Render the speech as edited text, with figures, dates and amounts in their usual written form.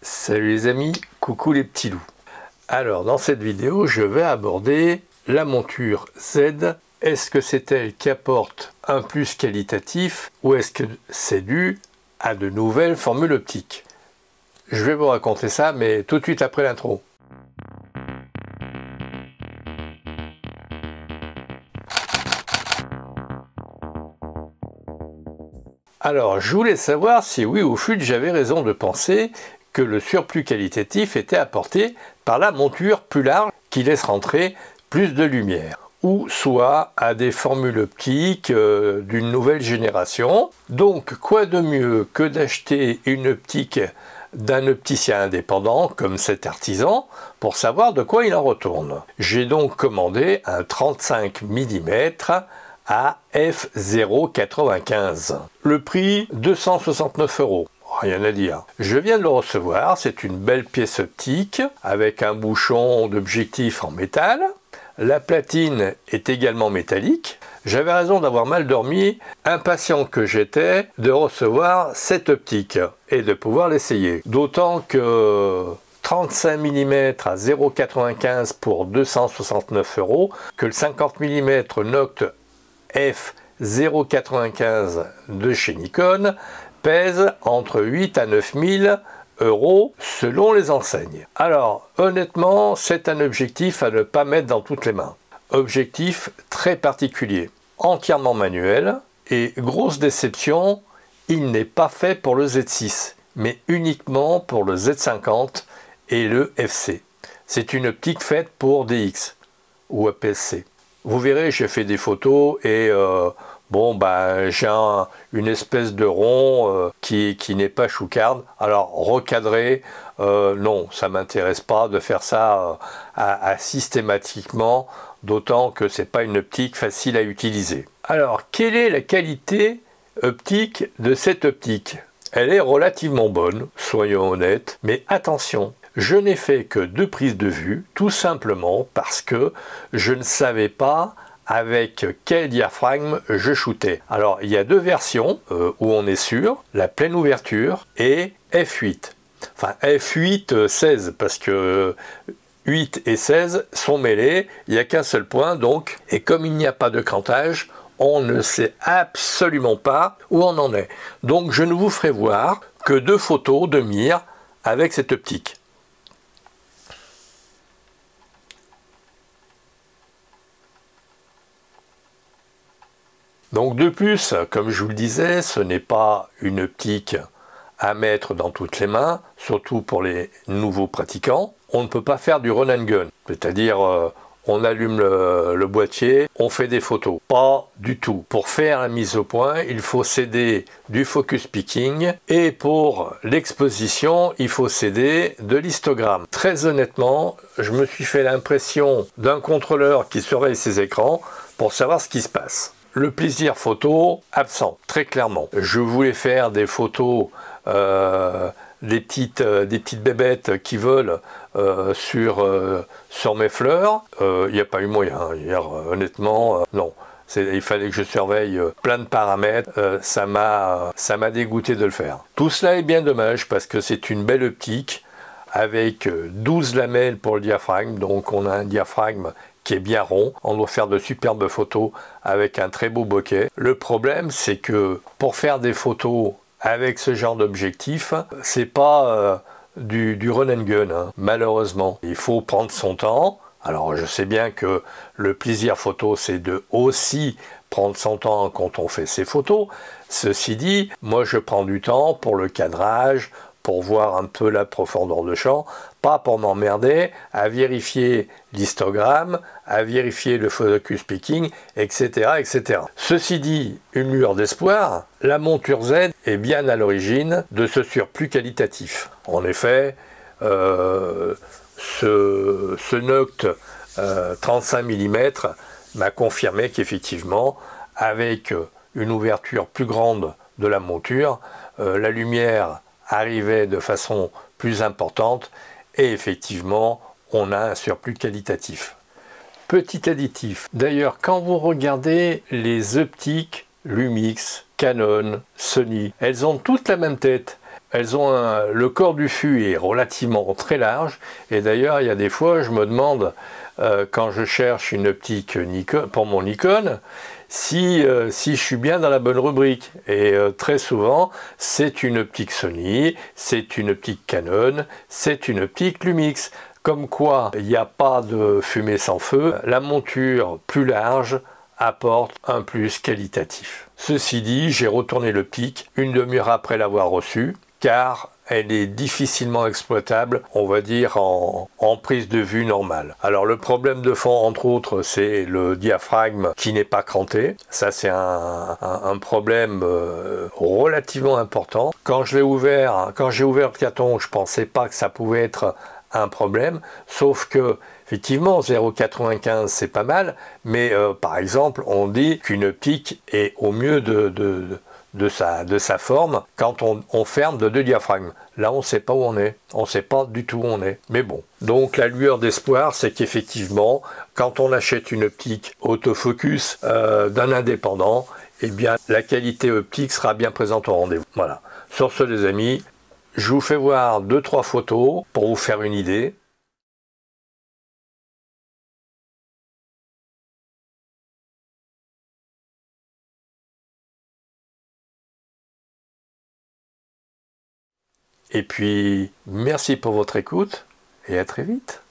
Salut les amis, coucou les petits loups. Alors dans cette vidéo, je vais aborder la monture Z. Est-ce que c'est elle qui apporte un plus qualitatif ou est-ce que c'est dû à de nouvelles formules optiques? Je vais vous raconter ça, mais tout de suite après l'intro. Alors, je voulais savoir si oui ou fut j'avais raison de penser que le surplus qualitatif était apporté par la monture plus large qui laisse rentrer plus de lumière, ou soit à des formules optiques d'une nouvelle génération. Donc, quoi de mieux que d'acheter une optique d'un opticien indépendant comme cet artisan pour savoir de quoi il en retourne. J'ai donc commandé un 35 mm à f0,95. Le prix 269 €. Rien à dire. Je viens de le recevoir, c'est une belle pièce optique avec un bouchon d'objectif en métal. La platine est également métallique. J'avais raison d'avoir mal dormi, impatient que j'étais de recevoir cette optique et de pouvoir l'essayer. D'autant que 35 mm à 0,95 pour 269 €, que le 50 mm Noct f0,95 de chez Nikon pèse entre 8 à 9 000 € selon les enseignes. Alors honnêtement, c'est un objectif à ne pas mettre dans toutes les mains. Objectif très particulier, entièrement manuel, et grosse déception, il n'est pas fait pour le Z6, mais uniquement pour le Z50 et le FC. C'est une optique faite pour DX ou APS-C. Vous verrez, j'ai fait des photos et j'ai une espèce de rond qui n'est pas choucarde. Alors recadré, non, ça m'intéresse pas de faire ça systématiquement, d'autant que c'est pas une optique facile à utiliser. Alors, quelle est la qualité optique de cette optique? Elle est relativement bonne, soyons honnêtes, mais attention, je n'ai fait que 2 prises de vue, tout simplement parce que je ne savais pas avec quel diaphragme je shootais. Alors, il y a 2 versions où on est sûr, la pleine ouverture et f8. Enfin, f8, 16, parce que 8 et 16 sont mêlés, il n'y a qu'un seul point, donc, et comme il n'y a pas de crantage, on ne sait absolument pas où on en est. Donc, je ne vous ferai voir que 2 photos de mire avec cette optique. Donc de plus, comme je vous le disais, ce n'est pas une optique à mettre dans toutes les mains, surtout pour les nouveaux pratiquants. On ne peut pas faire du run and gun, c'est-à-dire on allume le boîtier, on fait des photos. Pas du tout. Pour faire la mise au point, il faut céder du focus picking et pour l'exposition, il faut céder de l'histogramme. Très honnêtement, je me suis fait l'impression d'un contrôleur qui surveille ses écrans pour savoir ce qui se passe. Le plaisir photo, absent, très clairement. Je voulais faire des photos, des petites bébêtes qui volent sur mes fleurs. Il n'y a pas eu moyen. Hier, honnêtement, non. Il fallait que je surveille plein de paramètres. Ça m'a dégoûté de le faire. Tout cela est bien dommage parce que c'est une belle optique avec 12 lamelles pour le diaphragme. Donc on a un diaphragme qui est bien rond, on doit faire de superbes photos avec un très beau bokeh. Le problème, c'est que pour faire des photos avec ce genre d'objectif, c'est pas du run and gun, hein, malheureusement. Il faut prendre son temps. Alors je sais bien que le plaisir photo, c'est de aussi prendre son temps quand on fait ses photos. Ceci dit, moi je prends du temps pour le cadrage, pour voir un peu la profondeur de champ, pas pour m'emmerder à vérifier l'histogramme, à vérifier le focus picking, etc., etc. Ceci dit, une lueur d'espoir, la monture Z est bien à l'origine de ce surplus qualitatif. En effet, ce Noct 35 mm m'a confirmé qu'effectivement, avec une ouverture plus grande de la monture, la lumière arrivait de façon plus importante et effectivement on a un surplus qualitatif. Petit additif, d'ailleurs quand vous regardez les optiques Lumix, Canon, Sony, elles ont toutes la même tête. Le corps du fût est relativement très large, et d'ailleurs il y a des fois je me demande quand je cherche une optique Nikon, pour mon Nikon, si je suis bien dans la bonne rubrique. Et très souvent c'est une optique Sony, c'est une optique Canon, c'est une optique Lumix. Comme quoi il n'y a pas de fumée sans feu, la monture plus large apporte un plus qualitatif. Ceci dit, j'ai retourné l'optique une demi-heure après l'avoir reçue, car elle est difficilement exploitable, on va dire, en prise de vue normale. Alors le problème de fond, entre autres, c'est le diaphragme qui n'est pas cranté. Ça, c'est un problème relativement important. Quand j'ai ouvert le carton, je ne pensais pas que ça pouvait être un problème, sauf que effectivement 0,95 c'est pas mal, mais par exemple on dit qu'une optique est au mieux de sa forme quand on ferme de 2 diaphragmes. Là on ne sait pas où on est, on ne sait pas du tout où on est, mais bon. Donc la lueur d'espoir, c'est qu'effectivement quand on achète une optique autofocus d'un indépendant, eh bien la qualité optique sera bien présente au rendez-vous. Voilà. Sur ce les amis, je vous fais voir 2-3 photos pour vous faire une idée. Et puis, merci pour votre écoute et à très vite.